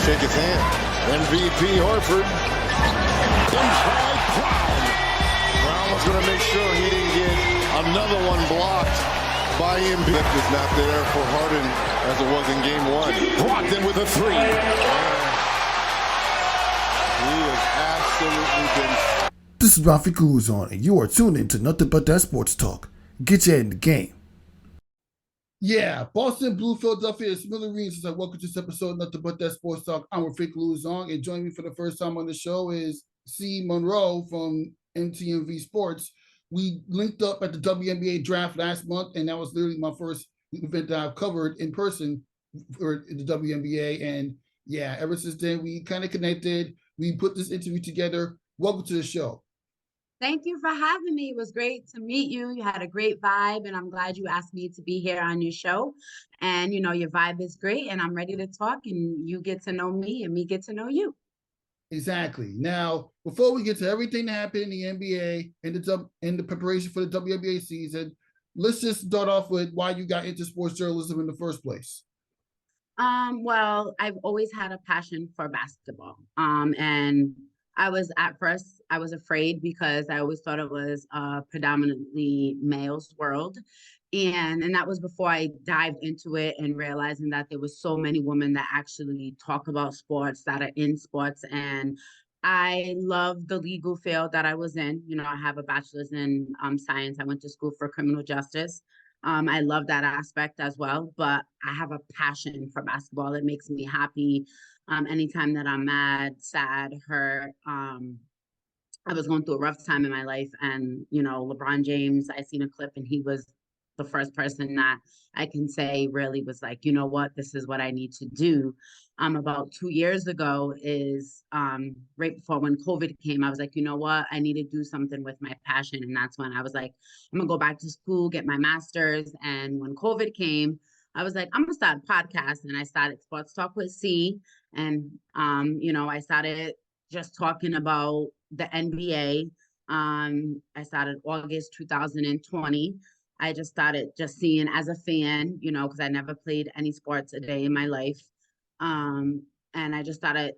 shake his hand. MVP Horford. Inside Brown. Brown was going to make sure he didn't get another one blocked by Embiid. Lift is not there for Harden as it was in game one. Brogdon with a three. He is absolutely been. This is Rafi Cruzon, and you are tuned in to Nothing But That Sports Talk. Get you in the game. Yeah, Boston, Blue, Philadelphia, Smithereens. Welcome to this episode of Nothing But That Sports Talk. I'm Rafi Cruzon, and joining me for the first time on the show is Ciara Monroe from MTMV Sports. We linked up at the WNBA Draft last month, and that was literally my first event that I've covered in person for the WNBA. And yeah, ever since then, we kind of connected. We put this interview together. Welcome to the show. Thank you for having me. It was great to meet you. You had a great vibe, and I'm glad you asked me to be here on your show. And, you know, your vibe is great, and I'm ready to talk, and you get to know me, and me get to know you. Exactly. Now, before we get to everything that happened in the NBA and in the preparation for the WNBA season, let's just start off with why you got into sports journalism in the first place. Well, I've always had a passion for basketball. And I was afraid because I always thought it was a predominantly male's world. And that was before I dived into it and realizing that there was so many women that actually talk about sports, that are in sports. And I love the legal field that I was in. You know, I have a bachelor's in science. I went to school for criminal justice. I love that aspect as well, but I have a passion for basketball. It makes me happy. Anytime that I'm mad, sad, hurt, I was going through a rough time in my life, and, you know, LeBron James, I seen a clip and he was the first person that I can say really was like, you know what, this is what I need to do. About 2 years ago is right before when COVID came, I was like, you know what, I need to do something with my passion. And that's when I was like, I'm gonna go back to school, get my master's. And when COVID came, I was like, I'm gonna start a podcast. And I started Sports Talk with C. And you know, I started just talking about the NBA. I started August 2020. I just started just seeing as a fan, you know, because I never played any sports a day in my life. And I just started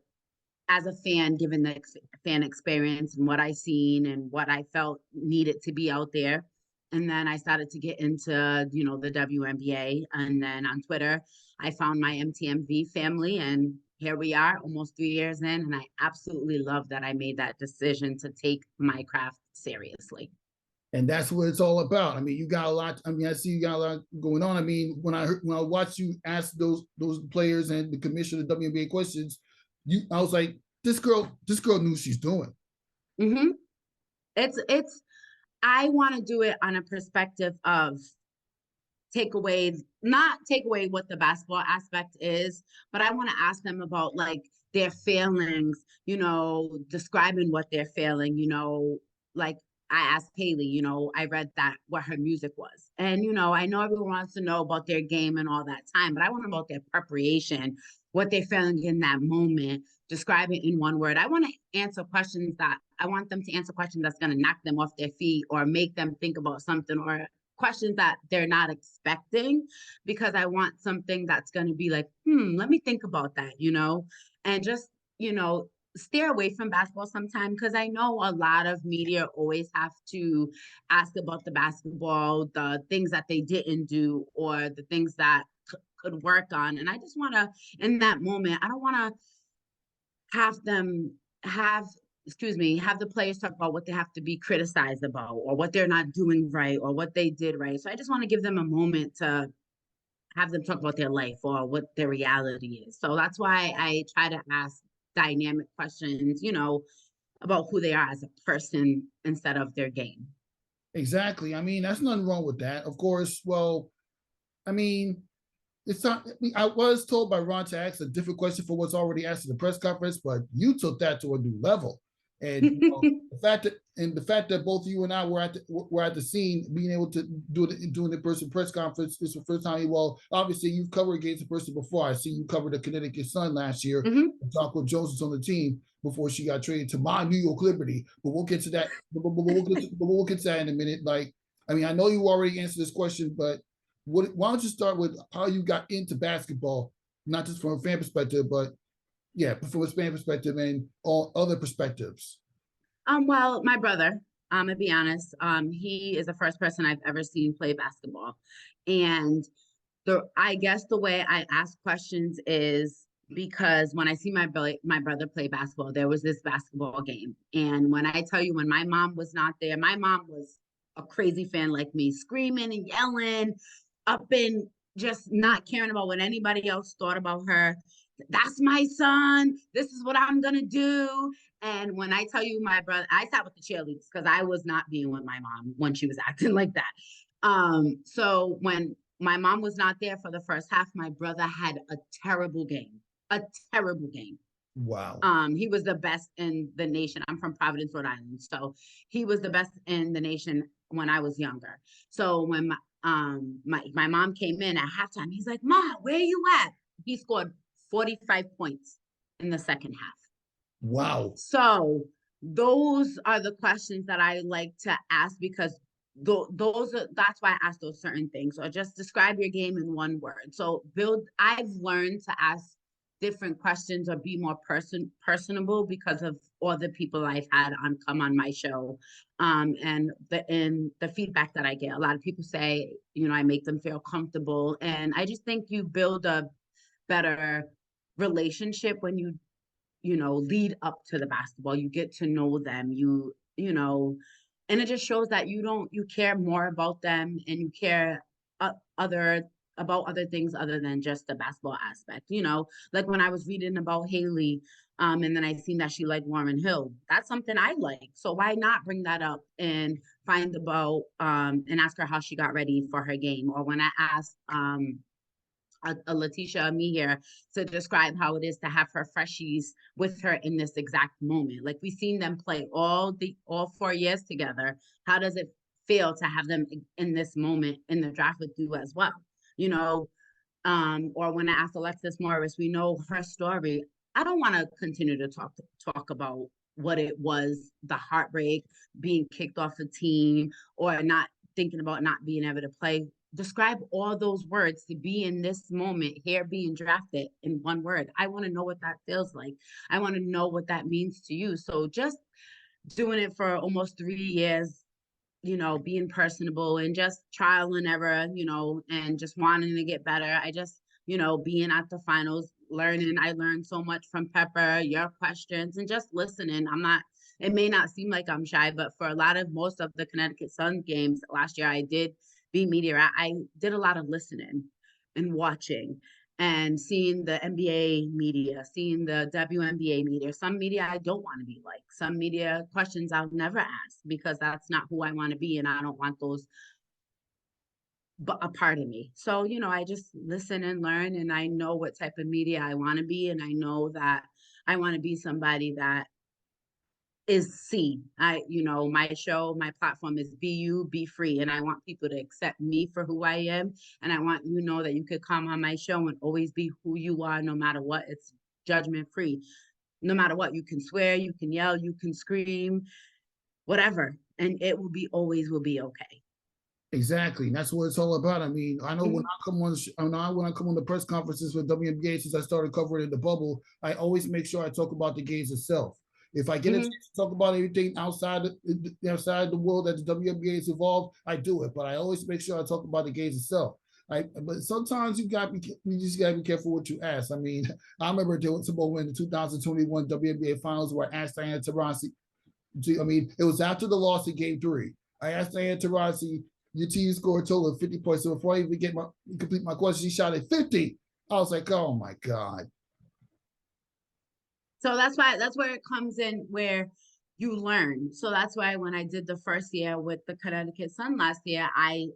as a fan, given the fan experience and what I seen and what I felt needed to be out there. And then I started to get into, you know, the WNBA. And then on Twitter, I found my MTMV family, and here we are almost 3 years in. And I absolutely love that I made that decision to take my craft seriously. And that's what it's all about. I mean, you got a lot. I mean, I see you got a lot going on. I mean, when I watched you ask those players and the commissioner of the WNBA questions, I was like, this girl knew what she's doing. Mm-hmm. I want to do it on a perspective of not take away what the basketball aspect is, but I want to ask them about like their feelings, you know, describing what they're feeling, you know, like I asked Haley, you know, I read that what her music was. And, you know, I know everyone wants to know about their game and all that time, but I want to know about their preparation, what they're feeling in that moment, describe it in one word. I want them to answer questions that's going to knock them off their feet or make them think about something, or questions that they're not expecting, because I want something that's going to be like, let me think about that, you know, and just, you know, steer away from basketball sometime, because I know a lot of media always have to ask about the basketball, the things that they didn't do or the things that could work on. And I just want to, in that moment, I don't want to have the players talk about what they have to be criticized about or what they're not doing right or what they did right. So I just want to give them a moment to have them talk about their life or what their reality is. So that's why I try to ask dynamic questions, you know, about who they are as a person instead of their game. Exactly. I mean, that's nothing wrong with that. Of course, well, I mean, it's not. I was told by Ron to ask a different question for what's already asked in the press conference, but you took that to a new level. And you know, the fact that both you and I were at the scene, being able to do it in person press conference is the first time. Well, obviously you've covered against a person before. I see you covered the Connecticut Sun last year. Jocko Jones was on the team before she got traded to my New York Liberty. But we'll get to that. We'll get to that in a minute. Like, I mean, I know you already answered this question, but why don't you start with how you got into basketball, not just from a fan perspective, but Yeah, from a fan perspective and all other perspectives. Well, my brother, I'm gonna be honest, he is the first person I've ever seen play basketball. And I guess the way I ask questions is because when I see my brother play basketball, there was this basketball game. And when I tell you, when my mom was not there, my mom was a crazy fan like me, screaming and yelling, up and just not caring about what anybody else thought about her. That's my son. This is what I'm gonna do. And when I tell you, my brother, I sat with the cheerleaders because I was not being with my mom when she was acting like that. So when my mom was not there for the first half, my brother had a terrible game. A terrible game. Wow. He was the best in the nation. I'm from Providence, Rhode Island. So he was the best in the nation when I was younger. So when my mom came in at halftime, he's like, "Ma, where you at?" He scored 45 points in the second half. Wow. So those are the questions that I like to ask because that's why I ask those certain things. Or just describe your game in one word. So I've learned to ask different questions or be more personable because of all the people I've had come on my show. And the feedback that I get. A lot of people say, I make them feel comfortable. And I just think you build a better relationship when you lead up to the basketball. You get to know them, and it just shows that you care more about them and you care about other things other than just the basketball aspect. Like when I was reading about Haley, and then I seen that she liked Lauryn Hill. That's something I like. So why not bring that up and find about and ask her how she got ready for her game? Or when I asked a Letitia me here to describe how it is to have her freshies with her in this exact moment. Like we've seen them play all 4 years together. How does it feel to have them in this moment in the draft with you as well? Or when I asked Alexis Morris, we know her story. I don't want to continue to talk about what it was, the heartbreak, being kicked off the team, or not thinking about not being able to play. Describe all those words to be in this moment here being drafted in one word. I want to know what that feels like. I want to know what that means to you. So just doing it for almost 3 years, being personable and just trial and error, and just wanting to get better. I just, being at the finals, learning. I learned so much from Pepper, your questions, and just listening. It may not seem like I'm shy, but for most of the Connecticut Sun games last year, I did be media. I did a lot of listening and watching and seeing the NBA media, seeing the WNBA media. Some media I don't want to be like. Some media questions I'll never ask because that's not who I want to be, and I don't want those a part of me. So, I just listen and learn, and I know what type of media I want to be, and I know that I want to be somebody that is seen. My show, my platform is be you, be free. And I want people to accept me for who I am. And I want that you could come on my show and always be who you are, no matter what. It's judgment free. No matter what, you can swear, you can yell, you can scream, whatever. And it always will be okay. Exactly. And that's what it's all about. I mean, I know when I come on the press conferences with WNBA, since I started covering in the bubble, I always make sure I talk about the games itself. If I get a chance to talk about everything outside the world that the WNBA is involved, I do it. But I always make sure I talk about the games itself. But sometimes you just gotta be careful what you ask. I mean, I remember doing some in the 2021 WNBA Finals where I asked Diana Taurasi. I mean, it was after the loss in Game 3. I asked Diana Taurasi, your team scored a total of 50 points. So before I even complete my question, she shot at 50. I was like, oh my God. So that's where it comes in, where you learn. So that's why when I did the first year with the Connecticut Sun last year, I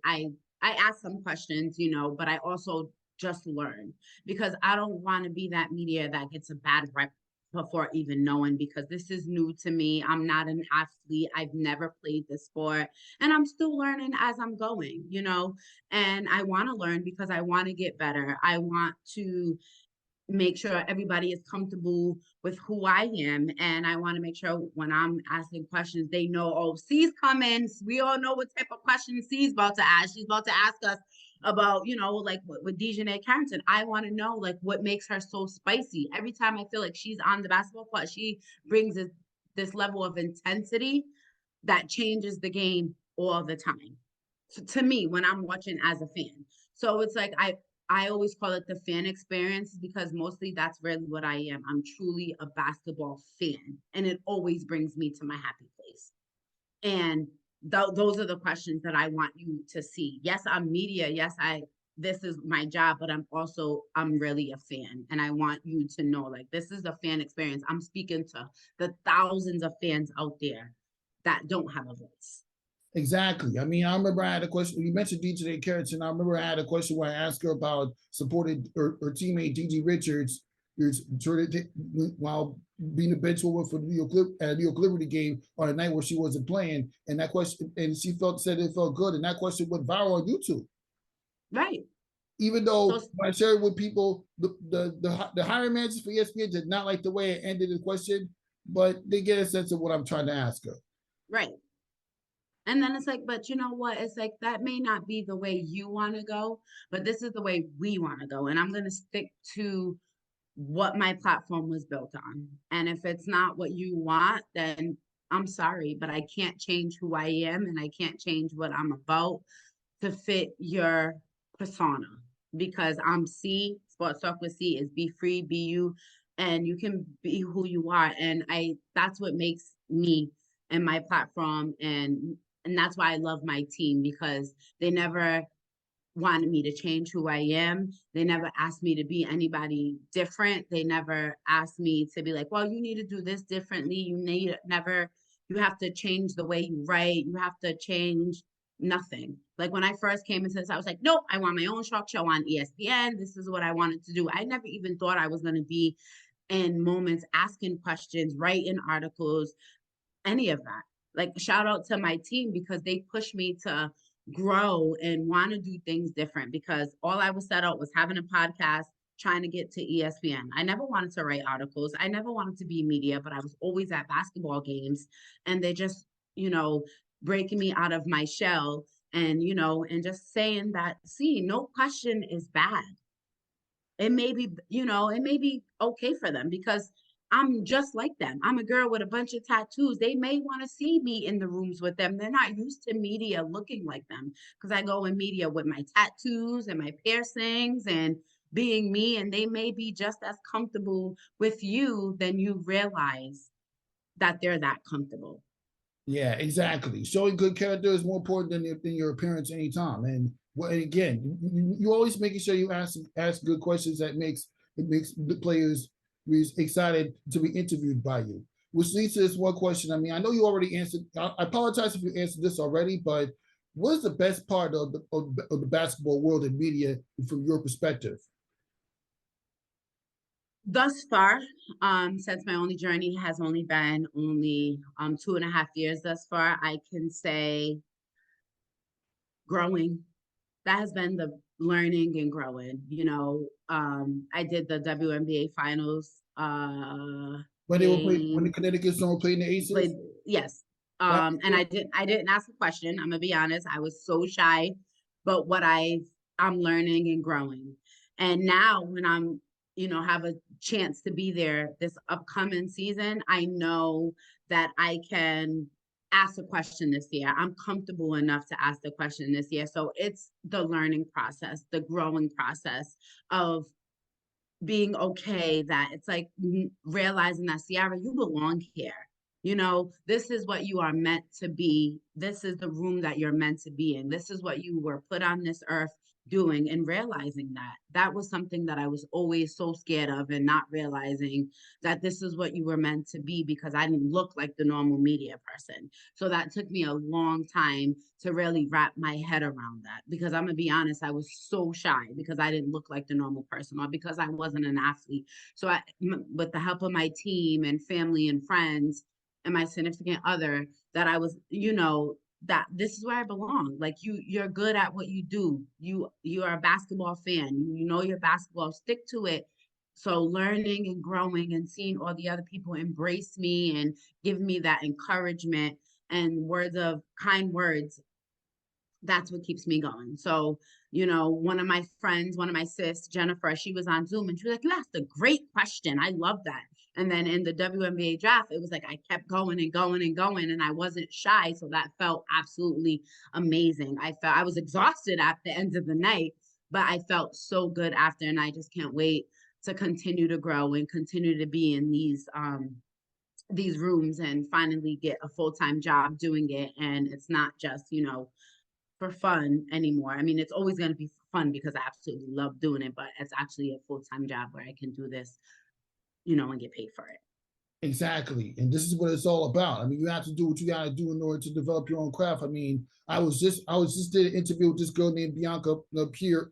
asked some questions, but I also just learned because I don't want to be that media that gets a bad rep before even knowing, because this is new to me. I'm not an athlete. I've never played the sport, and I'm still learning as I'm going, and I want to learn because I want to get better. I want to make sure everybody is comfortable with who I am. And I want to make sure when I'm asking questions, they know, oh, C's coming. We all know what type of questions C's about to ask. She's about to ask us about, like with Dejanay Carrington. I want to know like what makes her so spicy. Every time I feel like she's on the basketball court, she brings this level of intensity that changes the game all the time. So to me, when I'm watching as a fan. So it's like I always call it the fan experience because mostly that's really what I am. I'm truly a basketball fan, and it always brings me to my happy place. And those are the questions that I want you to see. Yes, I'm media. Yes, this is my job, but I'm really a fan. And I want you to know, like, this is a fan experience. I'm speaking to the thousands of fans out there that don't have a voice. Exactly. I mean, I remember I had a question. You mentioned DJ Carrington. I remember I had a question where I asked her about supported her teammate Gigi Richards while being a bench warmer for the New York Liberty game on a night where she wasn't playing. And that question, and she said it felt good. And that question went viral on YouTube. Right. Even though when I shared with people, the hiring managers for ESPN did not like the way it ended the question, but they get a sense of what I'm trying to ask her. Right. And then it's like, but you know what? It's like, that may not be the way you want to go, but this is the way we want to go. And I'm going to stick to what my platform was built on. And if it's not what you want, then I'm sorry, but I can't change who I am and I can't change what I'm about to fit your persona, because I'm C. Sports Talk with C is be free, be you, and you can be who you are. And that's what makes me and my platform, and that's why I love my team, because they never wanted me to change who I am. They never asked me to be anybody different. They never asked me to be like, well, you need to do this differently. You have to change the way you write. You have to change nothing. Like when I first came into this, I was like, nope, I want my own talk show on ESPN. This is what I wanted to do. I never even thought I was going to be in moments asking questions, writing articles, any of that. Like, shout out to my team because they pushed me to grow and want to do things different, because all I was set out was having a podcast, trying to get to ESPN. I never wanted to write articles. I never wanted to be media, but I was always at basketball games, and they just, breaking me out of my shell and, and just saying that, see, no question is bad. It may be okay for them because I'm just like them. I'm a girl with a bunch of tattoos. They may want to see me in the rooms with them. They're not used to media looking like them, because I go in media with my tattoos and my piercings and being me, and they may be just as comfortable with you than you realize that they're that comfortable. Yeah, exactly. Showing good character is more important than your appearance anytime. And again, you always making sure you ask good questions that makes the players excited to be interviewed by you. Which leads to this one question. I mean, I know you already answered. I apologize if you answered this already, but what is the best part of the basketball world and media from your perspective? Thus far, since my only journey has only been 2.5 years thus far, I can say growing. That has been the learning and growing. I did the WNBA finals. When the Connecticut Sun were playing the Aces? Yes. And I didn't ask a question. I'm gonna be honest. I was so shy, but I'm learning and growing. And now when I'm, have a chance to be there this upcoming season, I know that I can ask a question this year. I'm comfortable enough to ask the question this year. So it's the learning process, the growing process of being okay, that it's like realizing that, Ciara, you belong here. This is what you are meant to be. This is the room that you're meant to be in. This is what you were put on this earth doing, and realizing that was something that I was always so scared of, and not realizing that this is what you were meant to be, because I didn't look like the normal media person. So that took me a long time to really wrap my head around that, because I'm gonna be honest, I was so shy because I didn't look like the normal person, or because I wasn't an athlete. So with the help of my team and family and friends and my significant other, that I was, that this is where I belong. Like, you're good at what you do. You are a basketball fan. You know your basketball. Stick to it. So learning and growing and seeing all the other people embrace me and give me that encouragement and kind words, that's what keeps me going. So You know, one of my friends, one of my sis, Jennifer, she was on Zoom and she was like, you asked a great question. I love that. And then in the WNBA draft, it was like I kept going and going and going, and I wasn't shy. So that felt absolutely amazing. I was exhausted at the end of the night, but I felt so good after, and I just can't wait to continue to grow and continue to be in these rooms and finally get a full-time job doing it. And it's not just, you know, for fun anymore. I mean, it's always going to be fun because I absolutely love doing it, but it's actually a full-time job where I can do this, you know, and get paid for it. Exactly. And this is what it's all about. I mean, you have to do what you got to do in order to develop your own craft. I mean, I was just did an interview with this girl named Bianca Pierre,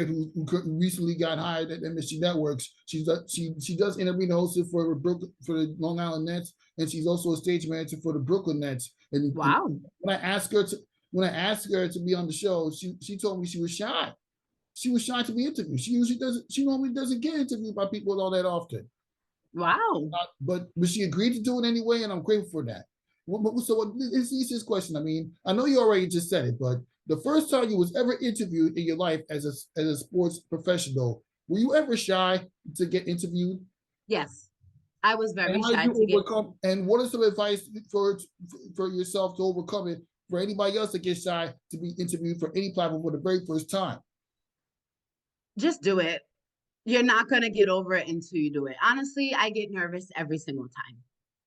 who recently got hired at MSG Networks. She does interview hosting for the Long Island Nets, and she's also a stage manager for the Brooklyn Nets. Wow. And when I asked her to be on the show, she told me she was shy. She was shy to be interviewed. She normally doesn't get interviewed by people all that often. Wow. But she agreed to do it anyway, and I'm grateful for that. So it's the easiest question. I mean, I know you already just said it, but the first time you was ever interviewed in your life as a sports professional, were you ever shy to get interviewed? Yes, I was very shy to get. And what is some advice for yourself to overcome it for anybody else that gets shy to be interviewed for any platform for the very first time? Just do it. You're not going to get over it until you do it. Honestly, I get nervous every single time.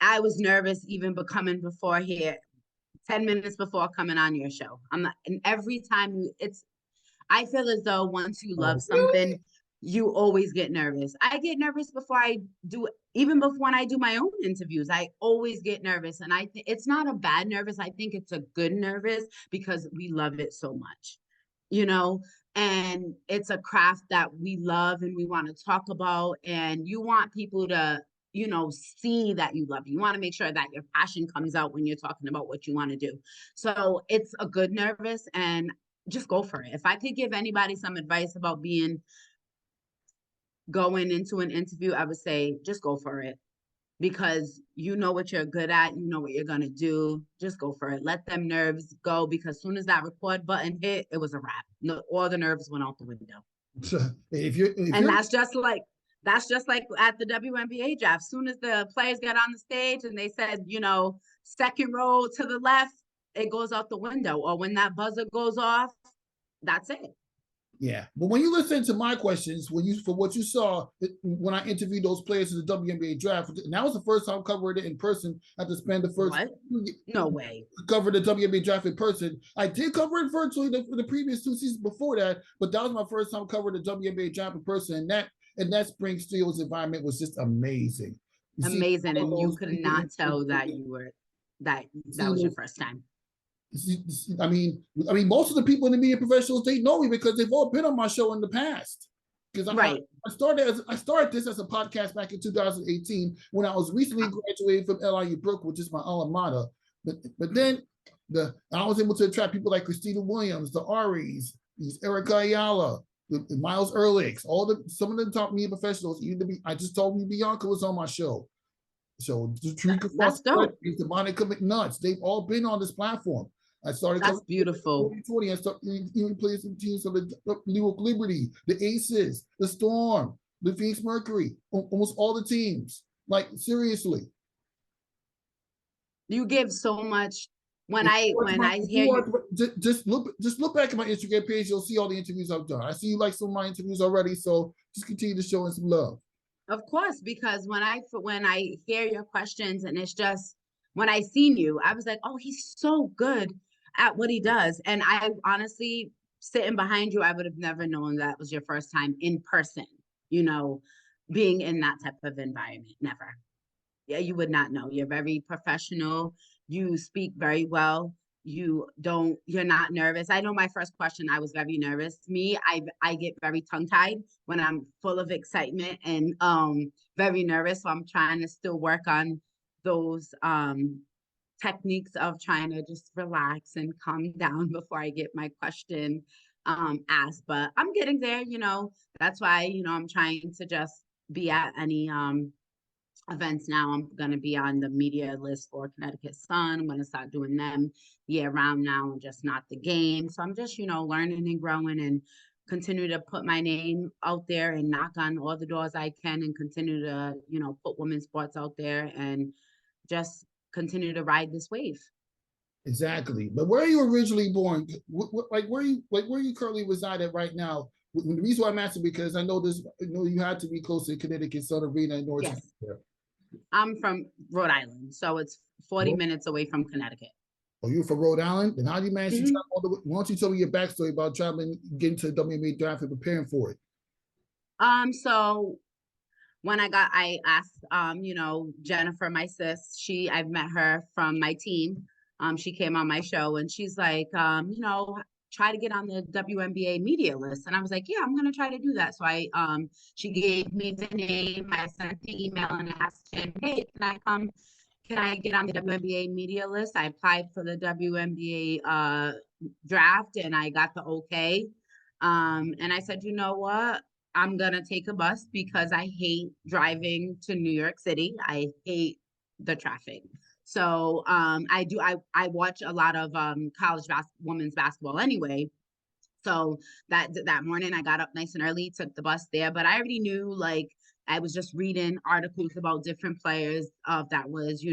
I was nervous even coming before here, 10 minutes before coming on your show. And every time I feel as though once you love something, you always get nervous. I get nervous before I do, even before when I do my own interviews, I always get nervous. And I think it's not a bad nervous. I think it's a good nervous because we love it so much, you know? And it's a craft that we love and we want to talk about, and you want people to, you know, see that you love it. You want to make sure that your passion comes out when you're talking about what you want to do. So it's a good nervous, and just go for it. If I could give anybody some advice about going into an interview, I would say just go for it, because you know what you're good at, you know what you're going to do. Just go for it. Let them nerves go, because as soon as that record button hit, it was a wrap. No, all the nerves went out the window. That's just like at the WNBA draft. As soon as the players got on the stage and they said, you know, second row to the left, it goes out the window. Or when that buzzer goes off, that's it. Yeah, but when you listen to my questions, for what you saw when I interviewed those players in the WNBA draft, and that was the first time I covered it in person. I had to spend the first no way cover the WNBA draft in person. I did cover it virtually the previous 2 seasons before that, but that was my first time covering the WNBA draft in person, and that spring steals environment was just amazing. Amazing, and you could not tell that that was your first time. I mean, most of the people in the media professionals, they know me because they've all been on my show in the past. Because I started this as a podcast back in 2018 when I was recently graduated from LIU Brooklyn, which is my alma mater. But then I was able to attract people like Christina Williams, the Aries, Erica Ayala, the Miles Ehrlichs, some of the top media professionals. I just told you Bianca was on my show. So that's dope. The Monica McNutts, they've all been on this platform. I started. That's beautiful. 2020, I started even playing some teams of the New York Liberty, the Aces, the Storm, the Phoenix Mercury, almost all the teams. Like seriously, you give so much. When I hear you, just look back at my Instagram page, you'll see all the interviews I've done. I see you like some of my interviews already, so just continue to show us some love. Of course, because when I hear your questions, and it's just when I seen you, I was like, oh, he's so good at what he does. And I honestly, sitting behind you, I would have never known that was your first time in person, you know, being in that type of environment. Never. Yeah, you would not know. You're very professional. You speak very well. You're not nervous. I know my first question, I was very nervous. I get very tongue-tied when I'm full of excitement and very nervous. So I'm trying to still work on those techniques of trying to just relax and calm down before I get my question asked. But I'm getting there, you know. That's why, you know, I'm trying to just be at any events now. I'm going to be on the media list for Connecticut Sun. I'm going to start doing them year round now and just not the game. So I'm just, learning and growing and continue to put my name out there and knock on all the doors I can and continue to, put women's sports out there and just continue to ride this wave. Exactly. But where are you originally born? Where you currently reside at right now? The reason why I'm asking, because I know you had to be close to Connecticut Sun Arena in North. Yes. I'm from Rhode Island, so it's 40 minutes away from Connecticut. Oh, you're from Rhode Island? And how do you manage to travel all the way? Why don't you tell me your backstory about traveling, getting to the WNBA Draft and preparing for it? So when I asked, Jennifer, my sis, I've met her from my team. She came on my show and she's like, try to get on the WNBA media list. And I was like, yeah, I'm going to try to do that. So she gave me the name. I sent the email and asked him, hey, can I get on the WNBA media list? I applied for the WNBA draft and I got the okay. And I said, you know what? I'm going to take a bus because I hate driving to New York City. I hate the traffic. So I watch a lot of college women's basketball anyway. So that morning I got up nice and early, took the bus there, but I already knew, like, I was just reading articles about different players that was,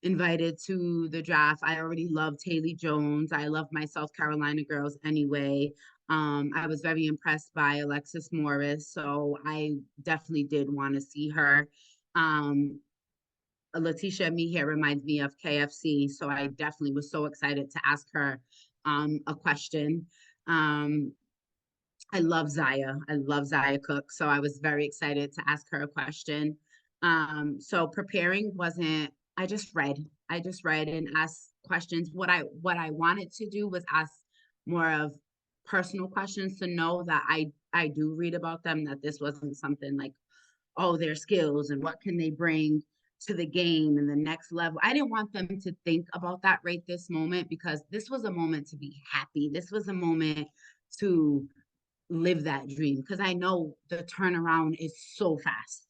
invited to the draft. I already loved Haley Jones. I love my South Carolina girls anyway. I was very impressed by Alexis Morris. So I definitely did want to see her. Letitia Meehan reminds me of KFC. So I definitely was so excited to ask her a question. I love Zaya. I love Zaya Cook. So I was very excited to ask her a question. So preparing wasn't, I just read and asked questions. What I wanted to do was ask more of personal questions to know that I do read about them, that this wasn't something like, oh, their skills and what can they bring to the game and the next level. I didn't want them to think about that right this moment, because this was a moment to be happy. This was a moment to live that dream, because I know the turnaround is so fast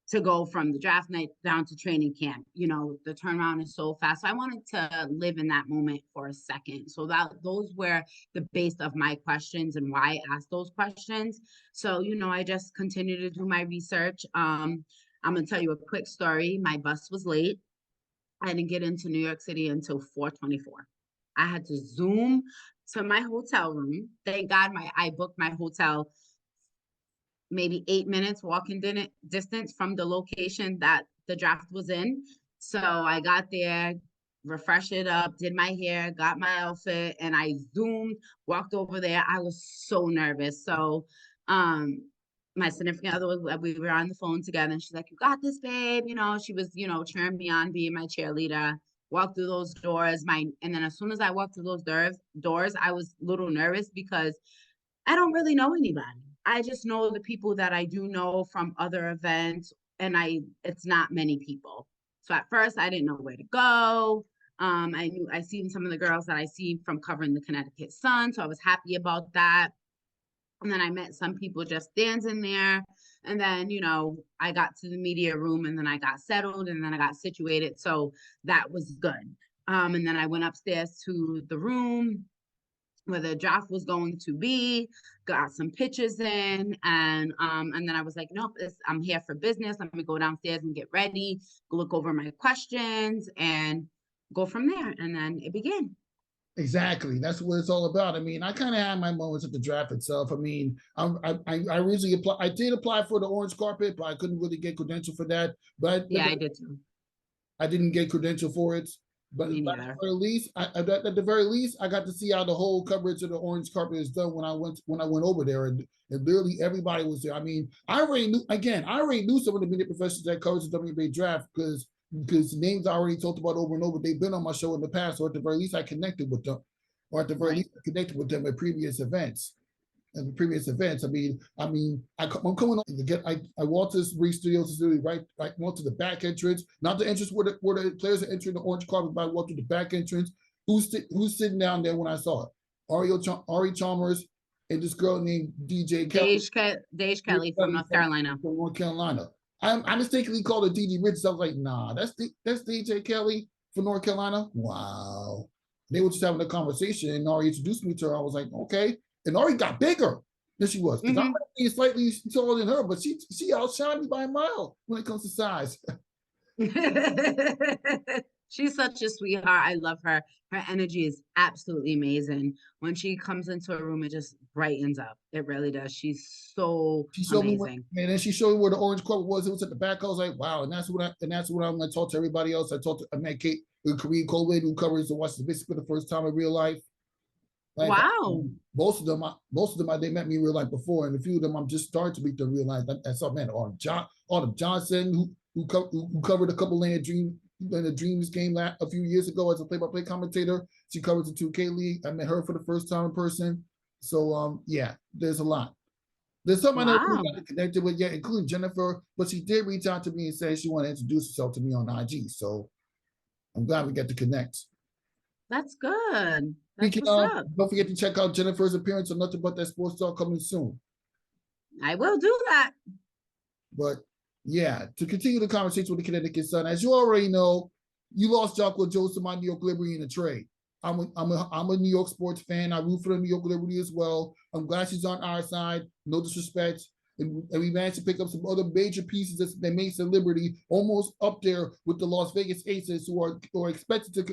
to go from the draft night down to training camp. The turnaround is so fast. So I wanted to live in that moment for a second. So those were the base of my questions and why I asked those questions. So, I just continue to do my research. I'm going to tell you a quick story. My bus was late. I didn't get into New York City until 4:24. I had to Zoom to my hotel room. Thank God I booked my hotel maybe 8 minutes walking distance from the location that the draft was in. So I got there, refreshed it up, did my hair, got my outfit, and I Zoomed, walked over there. I was so nervous. So my significant other, we were on the phone together, and she's like, you got this, babe. She was, cheering me on, being my cheerleader. Walked through those doors. And then as soon as I walked through those doors, I was a little nervous because I don't really know anybody. I just know the people that I do know from other events, and it's not many people. So at first I didn't know where to go. I seen some of the girls that I see from covering the Connecticut Sun. So I was happy about that. And then I met some people just dancing there. And then, I got to the media room, and then I got settled, and then I got situated. So that was good. And then I went upstairs to the room where the draft was going to be, got some pictures in, and then I was like, nope, I'm here for business. Let me go downstairs and get ready, look over my questions, and go from there. And then it began. Exactly. That's what it's all about. I mean, I kind of had my moments at the draft itself. I mean, I originally applied. I did apply for the orange carpet, but I couldn't really get credential for that. But yeah, I did too. I didn't get credential for it. But at the very least, I got to see how the whole coverage of the orange carpet is done when I went over there, and literally everybody was there. I mean, I already knew some of the media professionals that covers the WNBA draft because names I already talked about over and over. They've been on my show in the past, or at the very least, I connected with them, or at the very least, I connected with them at previous events. I mean, I'm coming on. I walked to Reed Studios, right. I walked to the back entrance, not the entrance where the players are entering the orange carpet, but I walked to the back entrance. Who's sitting down there when I saw it? Ari Chalmers and this girl named DJ Kelly. Dej Kelly from North Carolina. From North Carolina. I mistakenly called her DD Richards. I was like, nah, that's DJ Kelly from North Carolina. Wow. They were just having a conversation, and Nari introduced me to her. I was like, okay. And Nari got bigger than she was. Because I'm slightly taller than her, but she outshined me by a mile when it comes to size. She's such a sweetheart. I love her. Her energy is absolutely amazing. When she comes into a room, it just brightens up. It really does. She's so amazing. And then she showed me where the orange carpet was. It was at the back. I was like, wow. And that's what I'm going to talk to everybody else. I met Kate, the Korean Colvin, who covers the Washington Mystics for the first time in real life. Like, wow. Most of them, they met me in real life before, and a few of them I'm just starting to meet them real life. I saw, man, Autumn Johnson, who covered a couple in the Dreams game a few years ago as a play-by-play commentator. She covers the 2K League. I met her for the first time in person. So yeah, there's a lot. There's some I never really connected with yet, including Jennifer, but she did reach out to me and say she wanted to introduce herself to me on IG. So I'm glad we get to connect. That's good. That's what's up. Don't forget to check out Jennifer's appearance on Nothing But That Sports Talk coming soon. I will do that. But yeah, to continue the conversation with the Connecticut Sun, as you already know, you lost Jocko Jones to my New York Liberty in a trade. I'm a New York sports fan. I root for the New York Liberty as well. I'm glad she's on our side. No disrespect. And we managed to pick up some other major pieces that makes the Liberty almost up there with the Las Vegas Aces, who are expected to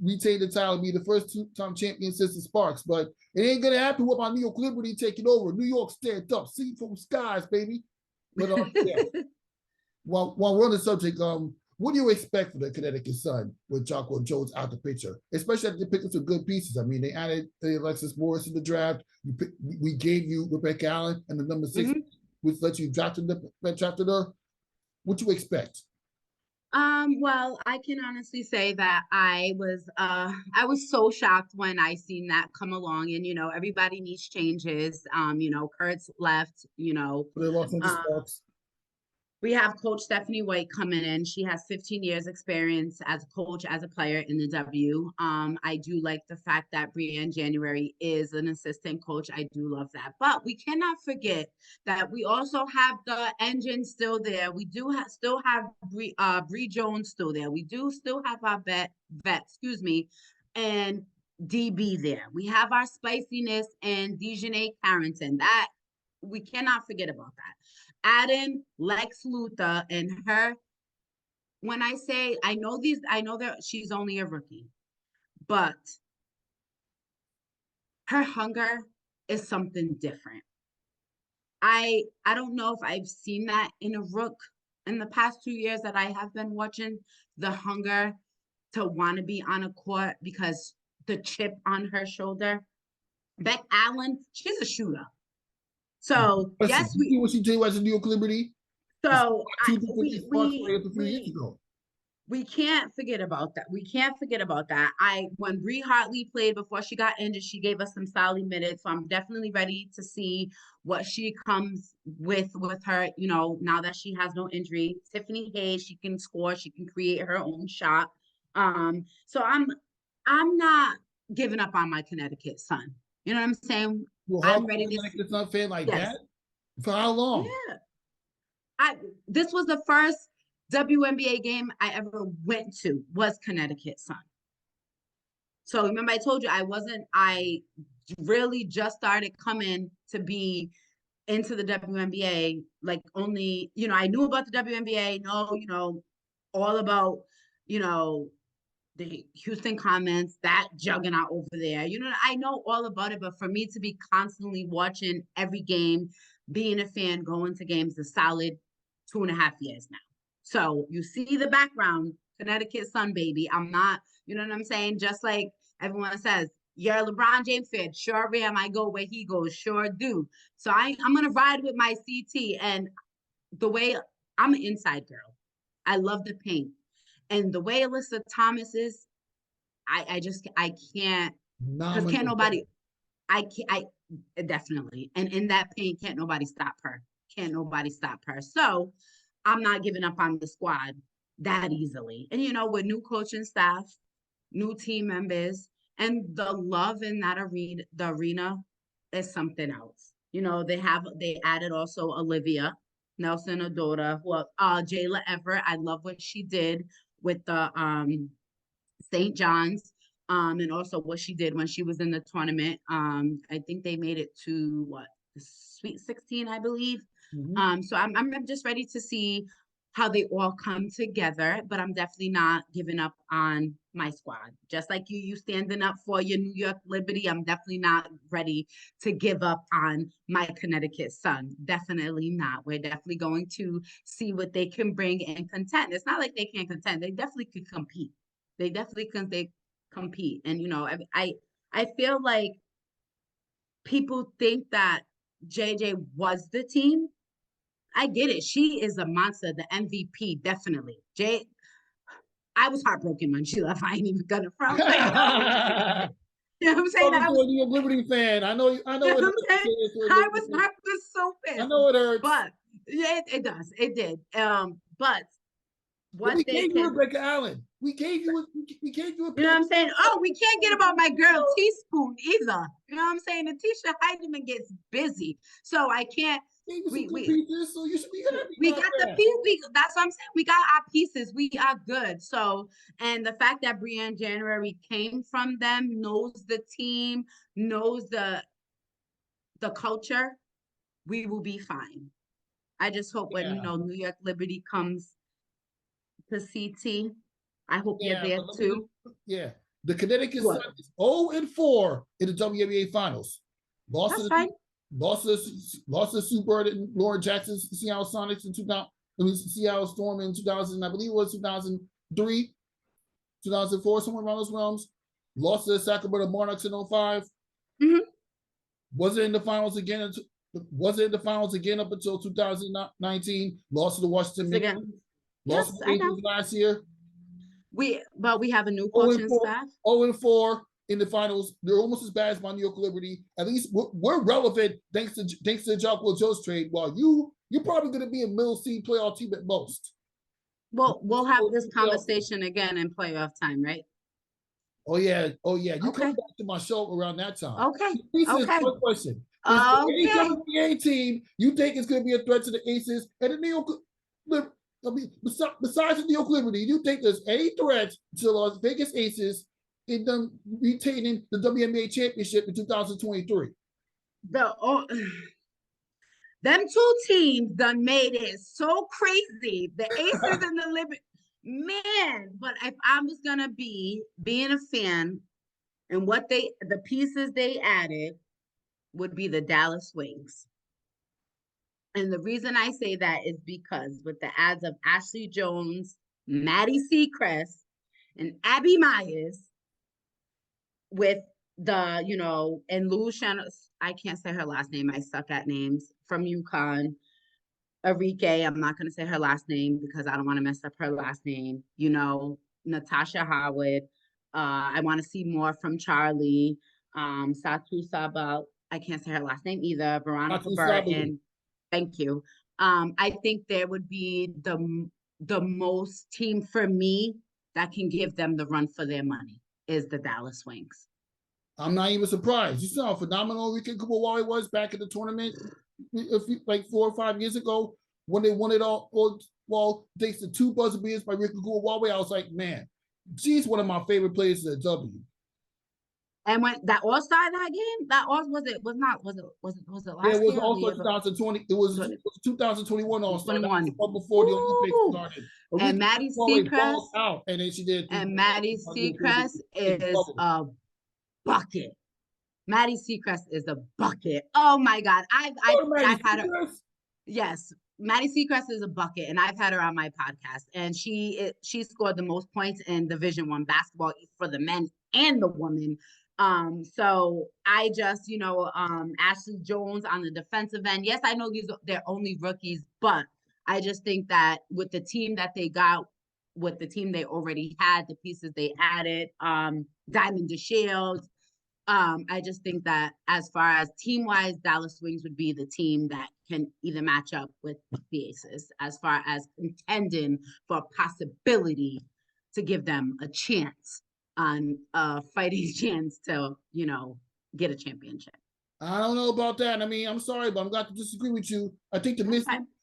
retain the title and be the first two-time champion since the Sparks. But it ain't going to happen with my New York Liberty taking over. New York stand up. See from skies, baby. But yeah. While we're on the subject, what do you expect for the Connecticut Sun with Jocko Jones out the picture? Especially after they picked up some good pieces. I mean, they added Alexis Morris in the draft. We gave you Rebecca Allen and the number 6, which let you drafted her. What do you expect? Well, I can honestly say that I was so shocked when I seen that come along, and everybody needs changes. Kurt's left, we have Coach Stephanie White coming in. She has 15 years experience as a coach, as a player in the W. I do like the fact that Brianne January is an assistant coach. I do love that. But we cannot forget that we also have the engine still there. We do still have Bree Jones still there. We do still have our vet, and DB there. We have our spiciness and Dejanay Carrington. That we cannot forget about that. Adding Lex Luthor and her, when I say, I know that she's only a rookie, but her hunger is something different. I don't know if I've seen that in a rook in the past 2 years that I have been watching, the hunger to want to be on a court because the chip on her shoulder. Beck Allen, she's a shooter. So yes, what she did as a New York Liberty. So we can't forget about that. We can't forget about that. When Bree Hartley played before she got injured, she gave us some solid minutes. So I'm definitely ready to see what she comes with her. Now that she has no injury, Tiffany Hayes, she can score. She can create her own shot. So I'm not giving up on my Connecticut Sun. You know what I'm saying? I'm ready to. It's not fair like that. For how long? Yeah. This was the first WNBA game I ever went to was Connecticut Sun. So remember I told you I really just started coming to be into the WNBA, like only, I knew about the WNBA, all about, the Houston Comets, that juggernaut over there. I know all about it, but for me to be constantly watching every game, being a fan, going to games, a solid 2.5 years now. So you see the background, Connecticut Sun, baby. I'm not, you know what I'm saying? Just like everyone says, you're a LeBron James fan. Sure am. I go where he goes. Sure do. So I'm going to ride with my CT. And the way I'm an inside girl, I love the paint. And the way Alyssa Thomas is, I can't, because can't nobody, I definitely. And in that paint, can't nobody stop her. Can't nobody stop her. So I'm not giving up on the squad that easily. And, with new coaching staff, new team members, and the love in that arena is something else. They added also Olivia. Nelson Adora, well, Jayla Everett. I love what she did with the St. John's, and also what she did when she was in the tournament. I think they made it to what, the Sweet 16, I believe. So I'm just ready to see how they all come together, but I'm definitely not giving up on my squad. Just like you standing up for your New York Liberty, I'm definitely not ready to give up on my Connecticut Sun. Definitely not. We're definitely going to see what they can bring and contend. It's not like they can't contend. They definitely could compete. They definitely can. They compete, and I feel like people think that JJ was the team. I get it. She is a monster, the MVP, definitely. I was heartbroken when she left. I ain't even gonna front. Like, no. You know what I'm saying? I'm a New York Liberty fan. I know. You know what I'm saying? I was so pissed. I know it hurts. But yeah, it does. It did. But what we they gave can, you Rebecca Allen. We gave you a you know what I'm saying? Oh, we can't get about my girl Teaspoon either. You know what I'm saying? Letitia Heidemann gets busy. So I can't. Pieces, so you should be happy. We got the piece. That's what I'm saying. We got our pieces. We are good. So, and the fact that Brianne January came from them, knows the team, knows the culture, we will be fine. I just hope when New York Liberty comes to CT, I hope you're there too. Yeah, the Connecticut Sun is 0-4 in the WNBA Finals. Lost to Sue Bird and Lauren Jackson's Seattle Sonics in 2000. Seattle Storm in 2000. I believe it was 2003, 2004, somewhere around those realms. Lost to the Sacramento Monarchs in 2005. Wasn't in the finals again. Up until 2019. Lost to the Washington Mystics. Lost to the Angels last year. But we have a new coaching staff. 0-4 in the finals. They're almost as bad as my New York Liberty. At least we're relevant thanks to the Jacques Joe's trade. While you're probably going to be a middle seed playoff team at most. Well, we'll have this conversation again in playoff time, right? Oh yeah. You come back to my show around that time. Okay. One question. Any WNBA team you think is going to be a threat to the Aces and the New York Liberty? I mean, besides the New York Liberty, do you think there's any threat to the Las Vegas Aces in them retaining the WNBA championship in 2023? Them two teams done made it so crazy. The Aces and the Liberty, man. But if I was gonna being a fan, and the pieces they added would be the Dallas Wings. And the reason I say that is because with the ads of Ashley Jones, Maddie Seacrest, and Abby Myers, with the, and Lou Shannon, I can't say her last name. I suck at names, from UConn. Arike, I'm not going to say her last name because I don't want to mess up her last name. Natasha Howard. I want to see more from Charlie. Satu Sabal. I can't say her last name either. Veronica Burton. Thank you. I think there would be the most team for me that can give them the run for their money is the Dallas Wings. I'm not even surprised. You saw how phenomenal Rika Kubawawi was back in the tournament like 4 or 5 years ago when they won it all. Well, thanks to 2 buzzer beaters by Rika Kubawawi, I was like, man, she's one of my favorite players at W. And when that All-Star that game, was it last year? Yeah, it was also 2020. It was 2021 All-Star. Before the Olympics started. And Maddie Seacrest out, and then she did. And Maddie Seacrest is a bucket. Maddie Seacrest is a bucket. Oh my God. I've had her. Yes. Maddie Seacrest is a bucket, and I've had her on my podcast, and she scored the most points in Division I basketball for the men and the women. So I just, Ashley Jones on the defensive end. Yes, I know they're only rookies, but I just think that with the team that they got, with the team they already had, the pieces they added, Diamond DeShields, I just think that as far as team-wise, Dallas Wings would be the team that can either match up with the Aces as far as contending for a possibility to give them a chance on a fighting chance to, get a championship. I don't know about that. I mean, I'm sorry, but I'm going to disagree with you. I think the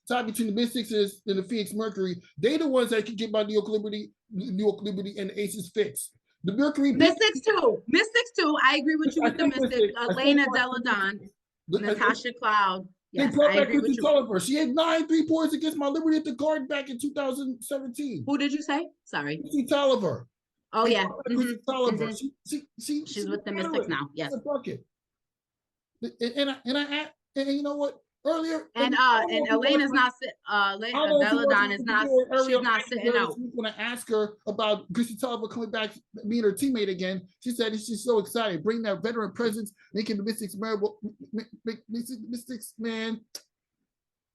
tie between the Mystics and the Phoenix Mercury. They the ones that can get by New York Liberty, and the Aces fix. The Mercury Mystics too. I agree with you with the Mystics. Elena Deladon, Natasha Cloud. They Yes, brought I back agree with Chrissy you. Tolliver. She had 9 3-pointers against my Liberty at the Garden back in 2017. Who did you say? Sorry. Chrissy Tolliver. Oh yeah. Chrissy Tolliver. She's with the Mystics now. Yes. A bucket. And you know what? Earlier and Elena's not Deladon is not, she's not sitting out. When I asked her about Chrissy Tolliver coming back, being her teammate again, she said she's so excited, bring that veteran presence, making the Mystics man.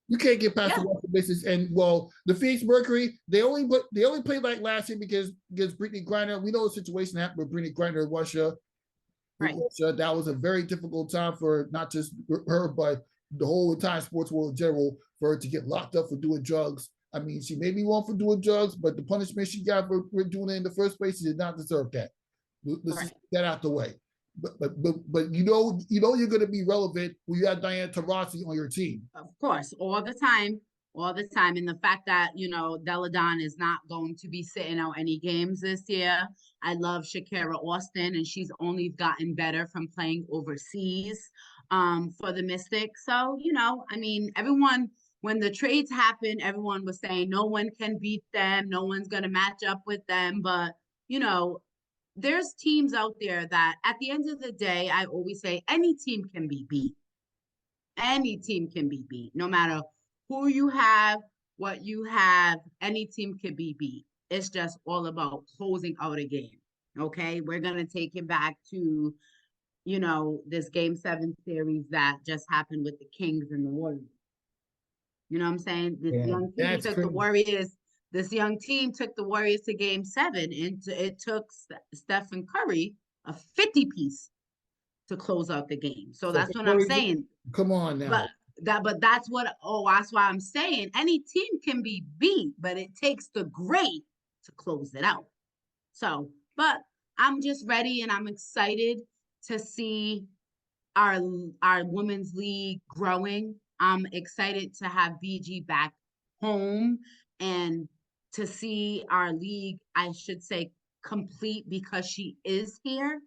You can't get past the Western Mystics. And well, the Phoenix Mercury, they only played like last year because Brittany Griner. We know the situation happened with Brittany Griner in Russia. Right. That was a very difficult time for not just her, but the whole entire sports world in general, for her to get locked up for doing drugs. I mean, she may be wrong for doing drugs, but the punishment she got for doing it in the first place, she did not deserve that. Let's just get out the way. But you know you're going to be relevant when you have Diana Taurasi on your team. Of course, all the time. And the fact that, Deladon is not going to be sitting out any games this year. I love Shakira Austin, and she's only gotten better from playing overseas for the Mystics. So, I mean, everyone, when the trades happened, everyone was saying no one can beat them. No one's going to match up with them. But, there's teams out there that at the end of the day, I always say any team can be beat. Any team can be beat, no matter who you have, what you have, any team can be beat. It's just all about closing out a game. Okay, we're going to take it back to, this Game 7 series that just happened with the Kings and the Warriors. You know what I'm saying? This young team took the Warriors to Game 7, and it took Stephen Curry a 50-piece to close out the game. So that's what I'm saying. Come on now. But that's why I'm saying any team can be beat, but it takes the great to close it out. So, but I'm just ready, and I'm excited to see our women's league growing. I'm excited to have BG back home and to see our league, I should say, complete because she is here,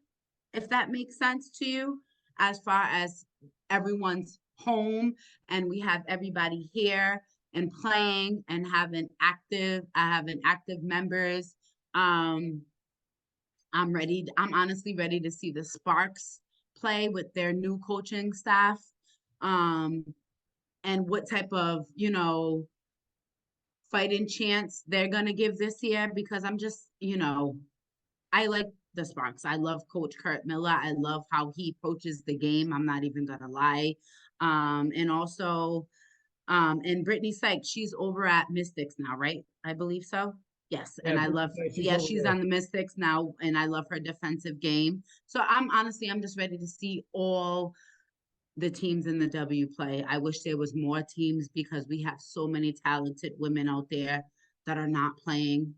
if that makes sense to you, as far as everyone's home and we have everybody here and playing and having active members. I'm honestly ready to see the Sparks play with their new coaching staff, and what type of fighting chance they're gonna give this year, because I'm just I like the Sparks. I love Coach Kurt Miller. I love how he approaches the game. I'm not even gonna lie. And also, and Brittany Sykes, she's over at Mystics now, right? I believe so. Yes. And I love, she's on the Mystics now, and I love her defensive game. So I'm just ready to see all the teams in the W play. I wish there was more teams because we have so many talented women out there that are not playing.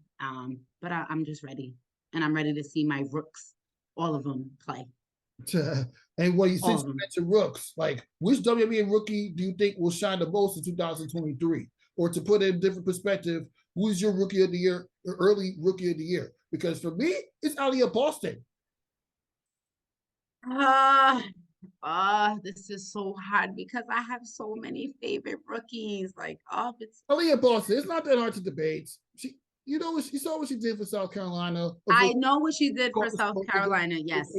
But I'm just ready, and I'm ready to see my rooks, all of them, play. And what you mentioned rooks, like which WNBA rookie do you think will shine the most in 2023? Or to put it in a different perspective, who's your rookie of the year, or early rookie of the year? Because for me, it's Aliyah Boston. This is so hard because I have so many favorite rookies. It's Aliyah Boston. It's not that hard to debate. You saw what she did for South Carolina. I know what she did for South Carolina. Yes,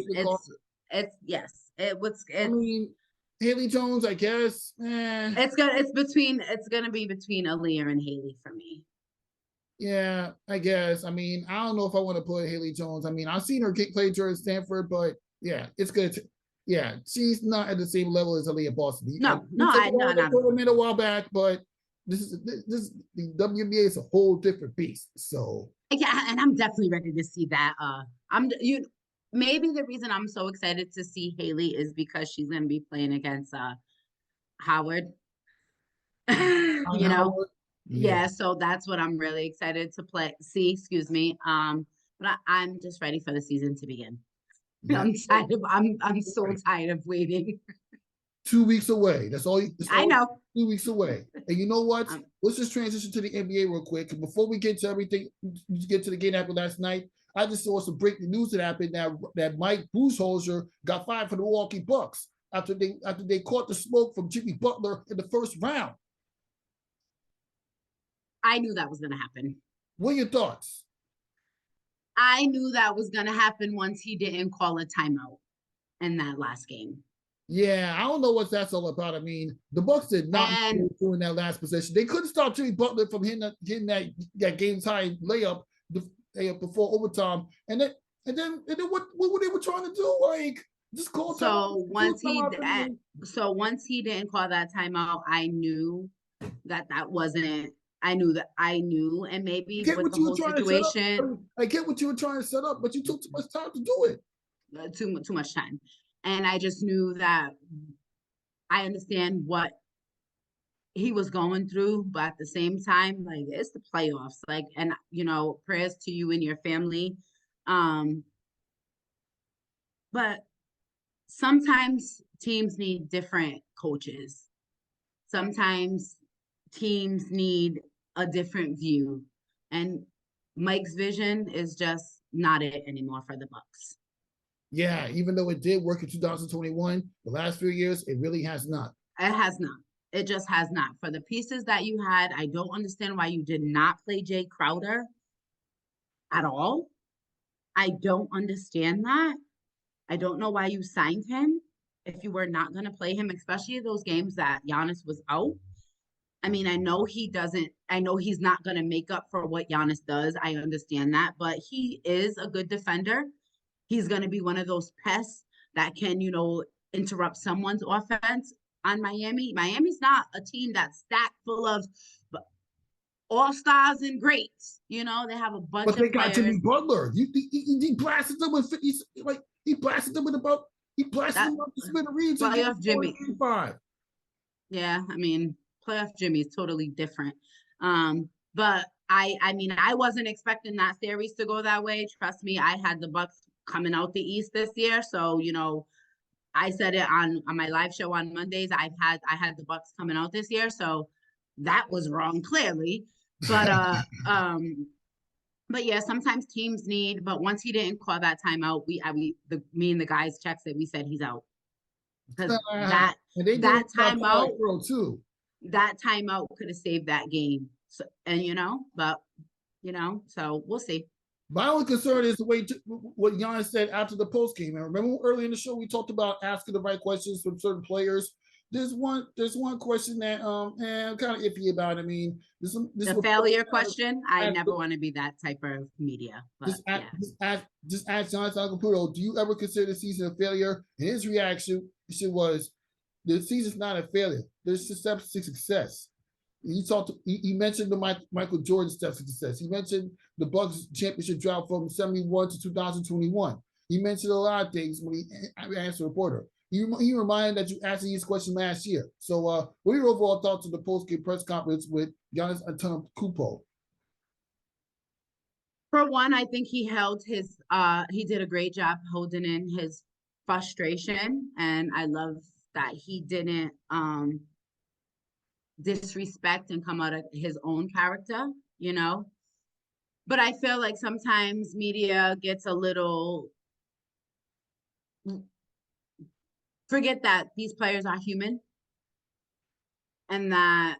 I mean, Haley Jones, I guess. It's gonna be between Aaliyah and Haley for me. Yeah, I guess. I mean, I don't know if I want to put Haley Jones. I mean, I've seen her play during Stanford, but yeah, it's good. Yeah, she's not at the same level as Aliyah Boston. No. A while back, but this the WNBA is a whole different beast. So yeah, and I'm definitely ready to see that. Maybe the reason I'm so excited to see Haley is because she's going to be playing against Howard. Howard? Yeah, so that's what I'm really excited to see. Excuse me. But I'm just ready for the season to begin. Yeah. I'm so tired of waiting. 2 weeks away. That's all. I know. 2 weeks away. And you know what? Um, Let's just transition to the NBA real quick. And before we get to everything, get to the game that happened last night, I just saw some breaking news that happened that Mike Budenholzer got fired for the Milwaukee Bucks after they caught the smoke from Jimmy Butler in the first round. I knew that was going to happen. What are your thoughts? I knew that was going to happen once he didn't call a timeout in that last game. Yeah, I don't know what that's all about. I mean, the Bucks did not during that last possession. They couldn't stop Jimmy Butler from getting that game-tying layup before overtime. And then what they were trying to do? Like, just call so time. Once he didn't call that timeout, I knew that wasn't. I knew, and maybe with the whole situation, I get what you were trying to set up, but you took too much time to do it. Too much time. And I just knew that I understand what he was going through, but at the same time, like, it's the playoffs. Like, and prayers to you and your family. But sometimes teams need different coaches. Sometimes teams need a different view. And Mike's vision is just not it anymore for the Bucks. Yeah, even though it did work in 2021, the last few years, it really has not. It has not. It just has not. For the pieces that you had, I don't understand why you did not play Jay Crowder at all. I don't understand that. I don't know why you signed him if you were not going to play him, especially those games that Giannis was out. I mean, I know he's not going to make up for what Giannis does. I understand that, but he is a good defender. He's going to be one of those pests that can, interrupt someone's offense on Miami. Miami's not a team that's stacked full of all-stars and greats. They have a bunch of players. But they got Jimmy Butler. He blasted them with 50, he blasted them with he blasted them up to smithereens. Playoff Jimmy. 5. Yeah, I mean, playoff Jimmy is totally different. But I mean, I wasn't expecting that series to go that way. Trust me, I had the Bucks coming out the East this year. So, I said it on my live show on Mondays. I had the Bucks coming out this year. So that was wrong, clearly. But yeah, sometimes teams need, but once he didn't call that timeout, me and the guys texted, we said he's out. Because that timeout too. That timeout could have saved that game. So, and so we'll see. My only concern is the way what Giannis said after the post game. And remember earlier in the show we talked about asking the right questions from certain players. There's one question that I'm kind of iffy about. I mean, the failure question. I never want to be that type of media. But just ask Giannis Antetokounmpo, do you ever consider the season a failure? And his reaction was, the season's not a failure. There's steps to success. He mentioned the Michael Jordan steps to success. He mentioned the Bucks championship drought from 71 to 2021. He mentioned a lot of things when he asked a reporter. He reminded that you asked these questions last year. So what are your overall thoughts on the post-game press conference with Giannis Antetokounmpo? For one, I think he did a great job holding in his frustration. And I love that he didn't disrespect and come out of his own character, But I feel like sometimes media gets a little, forget that these players are human. And that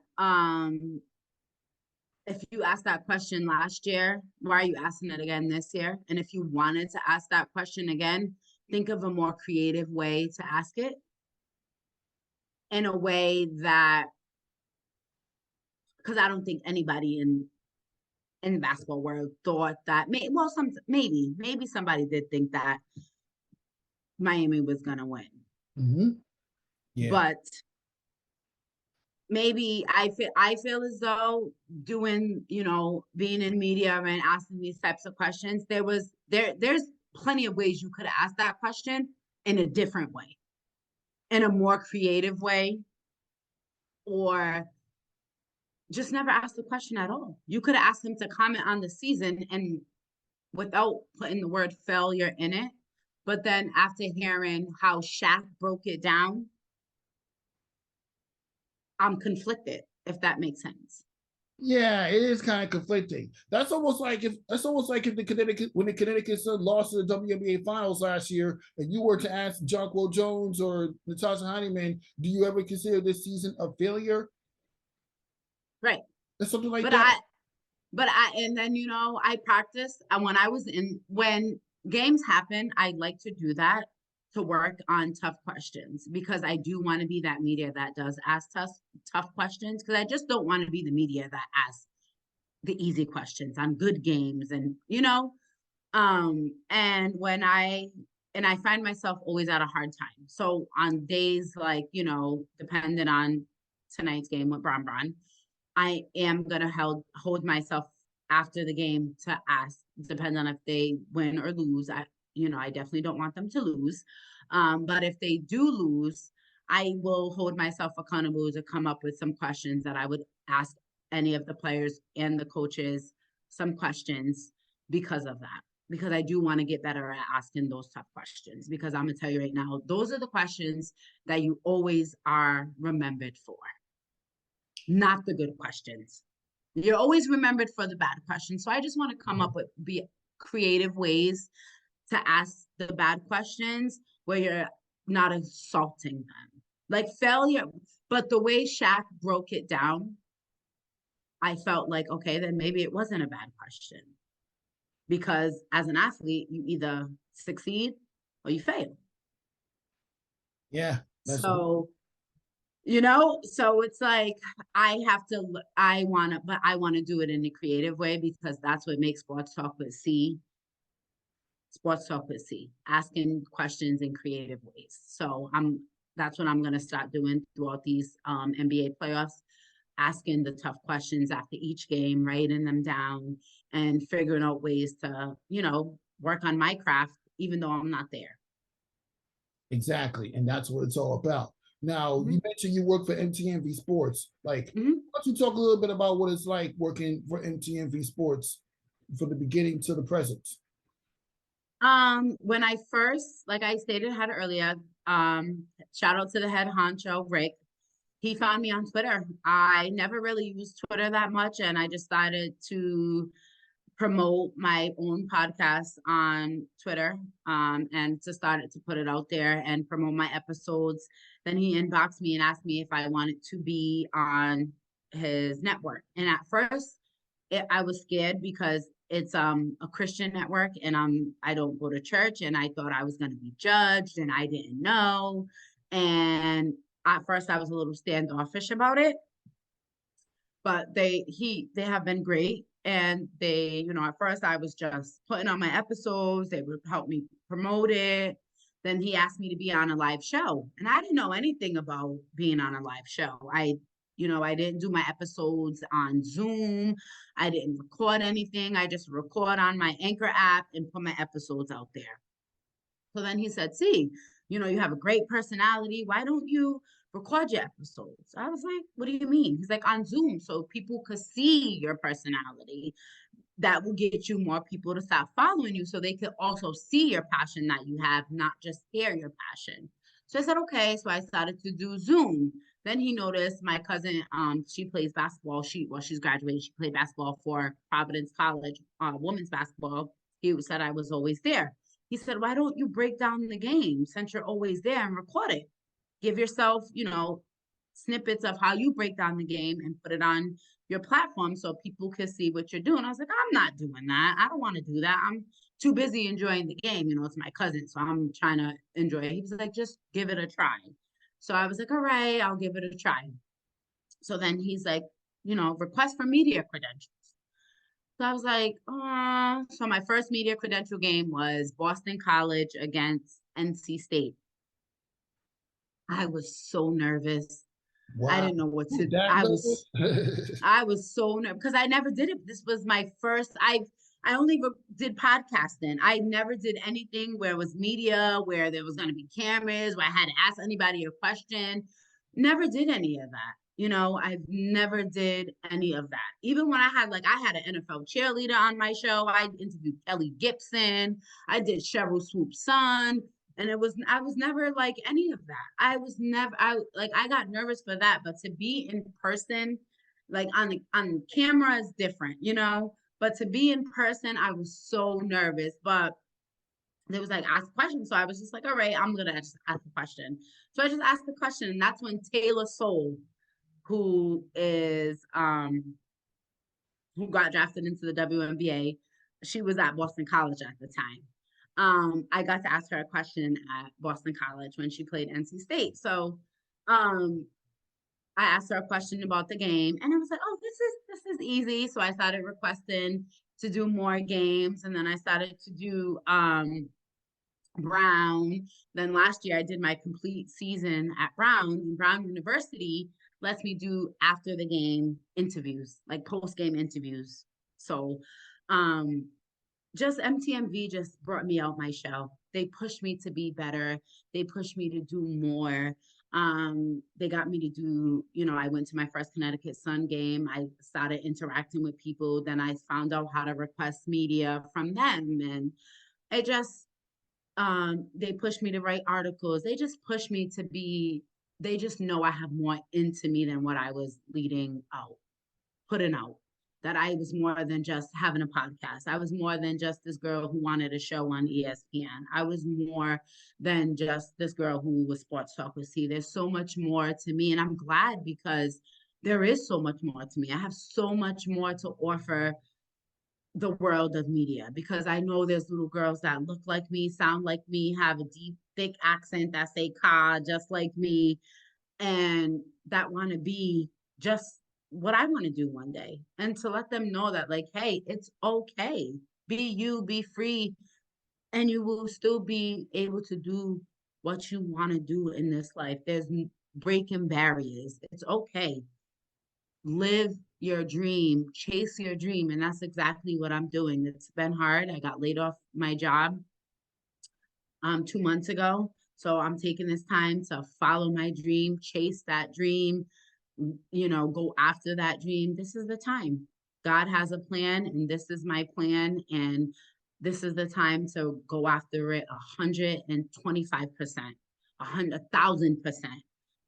if you asked that question last year, why are you asking it again this year? And if you wanted to ask that question again, think of a more creative way to ask it, in a way that, because I don't think anybody in the basketball world thought that, maybe somebody did think that Miami was going to win. Mm-hmm. Yeah. But maybe I feel as though doing, being in media and asking these types of questions, there's plenty of ways you could have asked that question in a different way, in a more creative way, or just never ask the question at all. You could have asked him to comment on the season and without putting the word failure in it. But then after hearing how Shaq broke it down, I'm conflicted, if that makes sense. Yeah, it is kind of conflicting. That's almost like if the Connecticut Sun lost to the WNBA Finals last year, and you were to ask Jonquel Jones or Natasha Heinleman, do you ever consider this season a failure? Right. Or something like But that. and then, I practiced, and when games happen, I like to do that to work on tough questions, because I do want to be that media that does ask tough questions, because I just don't want to be the media that asks the easy questions on good games, and and I find myself always at a hard time. So on days like, depending on tonight's game with Bron, I am gonna hold myself after the game to ask, depending on if they win or lose. I definitely don't want them to lose. But if they do lose, I will hold myself accountable to come up with some questions that I would ask any of the players and the coaches some questions because of that. Because I do want to get better at asking those tough questions. Because I'm gonna tell you right now, those are the questions that you always are remembered for, not the good questions. You're always remembered for the bad questions. So I just want to come up with creative ways to ask the bad questions where you're not assaulting them. Like failure, but the way Shaq broke it down, I felt like, okay, then maybe it wasn't a bad question. Because as an athlete, you either succeed or you fail. Yeah. So so it's like I want to do it in a creative way, because that's what makes Sports Talk with C, asking questions in creative ways. So that's what I'm going to start doing throughout these NBA playoffs, asking the tough questions after each game, writing them down, and figuring out ways to, work on my craft, even though I'm not there. Exactly. And that's what it's all about. Now, you mentioned you work for MTMV Sports. Like, why don't you talk a little bit about what it's like working for MTMV Sports from the beginning to the present? When I first, like I had earlier, shout out to the head honcho, Rick. He found me on Twitter. I never really used Twitter that much, and I just started to promote my own podcast on Twitter, and just started to put it out there and promote my episodes. Then he inboxed me and asked me if I wanted to be on his network. And at first, I was scared because it's a Christian network, and I don't go to church, and I thought I was going to be judged, and I didn't know. And at first, I was a little standoffish about it, but they have been great. And they, at first I was just putting on my episodes. They would help me promote it. Then he asked me to be on a live show, and I didn't know anything about being on a live show. I didn't do my episodes on Zoom. I didn't record anything. I just record on my Anchor app and put my episodes out there. So then he said, see, you have a great personality. Why don't you record your episodes? I was like, what do you mean? He's like, on Zoom, so people could see your personality. That will get you more people to stop following you, so they could also see your passion that you have, not just hear your passion. So I said, okay. So I started to do Zoom. Then he noticed my cousin, she plays basketball. She's graduated. She played basketball for Providence College, women's basketball. He said I was always there. He said, why don't you break down the game since you're always there and record it? Give yourself, snippets of how you break down the game and put it on your platform so people can see what you're doing. I was like, I'm not doing that. I don't want to do that. I'm too busy enjoying the game. It's my cousin, so I'm trying to enjoy it. He was like, just give it a try. So I was like, all right, I'll give it a try. So then he's like, request for media credentials. So I was like, so my first media credential game was Boston College against NC State. I was so nervous. Wow. I didn't know what to do. I was so nervous because I never did it. This was my first, I only did podcasting. I never did anything where it was media, where there was going to be cameras, where I had to ask anybody a question. Never did any of that. I never did any of that. Even when I had an NFL cheerleader on my show. I interviewed Kelly Gibson. I did Cheryl Swoop's son. And I was never like any of that. I got nervous for that, but to be in person, like on camera is different, you know, but to be in person, I was so nervous, but there was like ask questions. So I was just like, all right, I'm gonna just ask a question. So I just asked the question, and that's when Taylor Soule, who got drafted into the WNBA, she was at Boston College at the time. I got to ask her a question at Boston College when she played NC State. So I asked her a question about the game, and it was like, oh, this is easy. So I started requesting to do more games, and then I started to do Brown. Then last year I did my complete season at Brown. And Brown University lets me do after the game interviews, like post game interviews. So just MTMV just brought me out my shell. They pushed me to be better. They pushed me to do more. They got me to do, you know, I went to my first Connecticut Sun game. I started interacting with people. Then I found out how to request media from them. And it just, they pushed me to write articles. They just pushed me to be, they just know I have more into me than what I was putting out. That I was more than just having a podcast. I was more than just this girl who wanted a show on ESPN. I was more than just this girl who was Sports Talk with C. There's so much more to me, and I'm glad because there is so much more to me. I have so much more to offer the world of media because I know there's little girls that look like me, sound like me, have a deep, thick accent that say "ka" just like me, and that want to be just what I want to do one day. And to let them know that, like, hey, it's okay. Be you, be free, and you will still be able to do what you want to do in this life. There's breaking barriers. It's okay. Live your dream, chase your dream. And that's exactly what I'm doing. It's been hard. I got laid off my job 2 months ago. So I'm taking this time to follow my dream, chase that dream, you know, go after that dream. This is the time. God has a plan, and this is my plan. And this is the time to go after it 125%, 1,000%.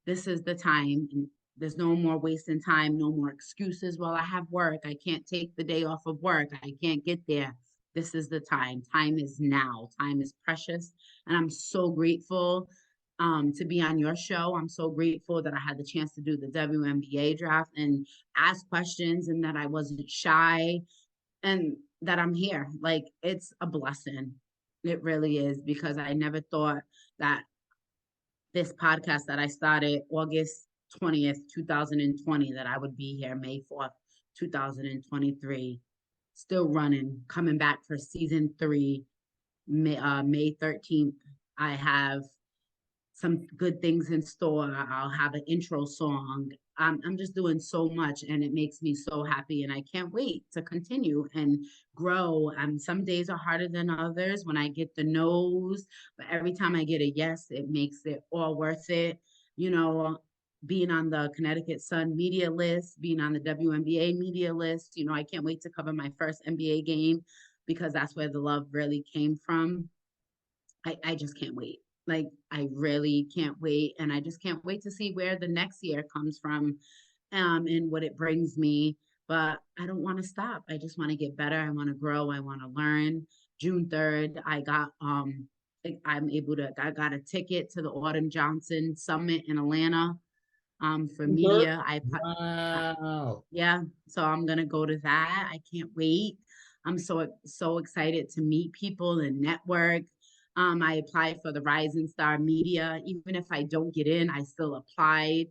This is the time. And there's no more wasting time, no more excuses. Well, I have work. I can't take the day off of work. I can't get there. This is the time. Time is now. Time is precious. And I'm so grateful to be on your show. I'm so grateful that I had the chance to do the WNBA draft and ask questions, and that I wasn't shy, and that I'm here. Like, it's a blessing. It really is, because I never thought that this podcast that I started August 20th, 2020, that I would be here May 4th, 2023, still running, coming back for season 3, May 13th. I have some good things in store. I'll have an intro song. I'm just doing so much, and it makes me so happy, and I can't wait to continue and grow. Some days are harder than others when I get the no's, but every time I get a yes, it makes it all worth it. You know, being on the Connecticut Sun media list, being on the WNBA media list, you know, I can't wait to cover my first NBA game, because that's where the love really came from. I just can't wait. Like, I really can't wait. And I just can't wait to see where the next year comes from, and what it brings me. But I don't want to stop. I just want to get better. I want to grow. I want to learn. June 3rd, I got a ticket to the Autumn Johnson Summit in Atlanta for media. Wow. Yeah. So I'm going to go to that. I can't wait. I'm so excited to meet people and network. I applied for the Rising Star Media. Even if I don't get in, I still applied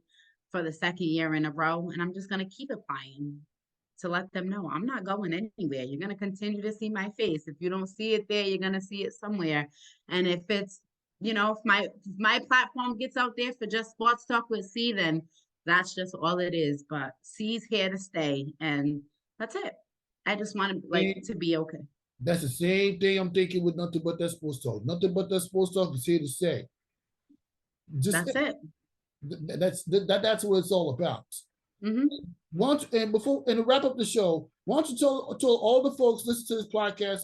for the second year in a row. And I'm just going to keep applying to let them know I'm not going anywhere. You're going to continue to see my face. If you don't see it there, you're going to see it somewhere. And if it's, you know, if my platform gets out there for just Sports Talk with C, then that's just all it is. But C's here to stay. And that's it. I just want to be okay. That's the same thing I'm thinking with Nothing But That Sports Talk. Nothing But That Sports Talk is here to say. That's it. That's what it's all about. Mm-hmm. And to wrap up the show, Why don't you tell all the folks listening to this podcast,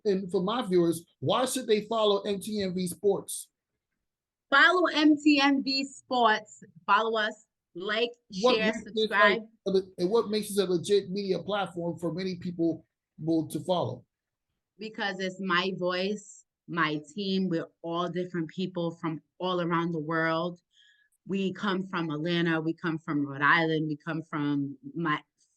and for my viewers, why should they follow MTMV Sports? Follow MTMV Sports. Follow us. Like, share, subscribe. And what makes this a legit media platform for many people to follow? Because it's my voice, my team. We're all different people from all around the world. We come from Atlanta. We come from Rhode Island. We come from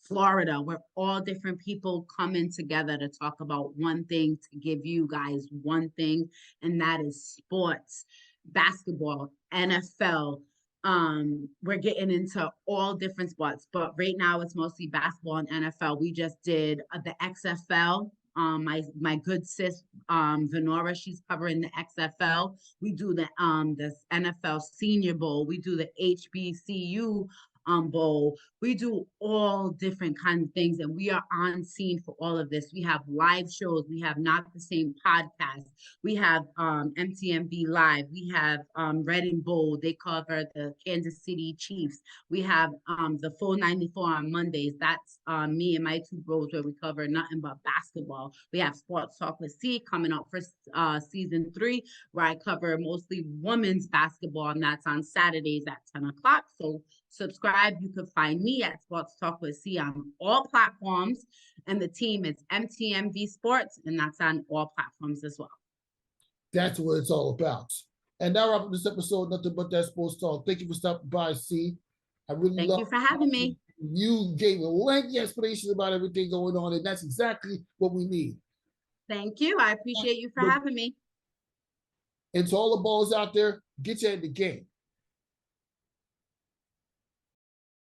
Florida. We're all different people coming together to talk about one thing, to give you guys one thing, and that is sports, basketball, NFL. We're getting into all different sports, but right now it's mostly basketball and NFL. We just did the XFL. My good sis, Venora, she's covering the XFL. We do the NFL Senior Bowl. We do the HBCU bowl. We do all different kinds of things, and we are on scene for all of this. We have live shows. We have Not the Same podcast. We have MTMV Live. We have Red and Bold. They cover the Kansas City Chiefs. We have the Full 94 on Mondays. That's me and my two bros where we cover nothing but basketball. We have Sports Talk with C coming up for season 3, where I cover mostly women's basketball, and that's on Saturdays at 10 o'clock. So subscribe. You can find me at Sports Talk with C on all platforms, and the team is MTMV Sports, and that's on all platforms as well. That's what it's all about. And now wrap up this episode, Nothing But That Sports Talk. Thank you for stopping by, C. I really Thank you for having me. You gave a lengthy explanation about everything going on, and that's exactly what we need. Thank you. I appreciate you for having me. And to all the balls out there, get you in the game.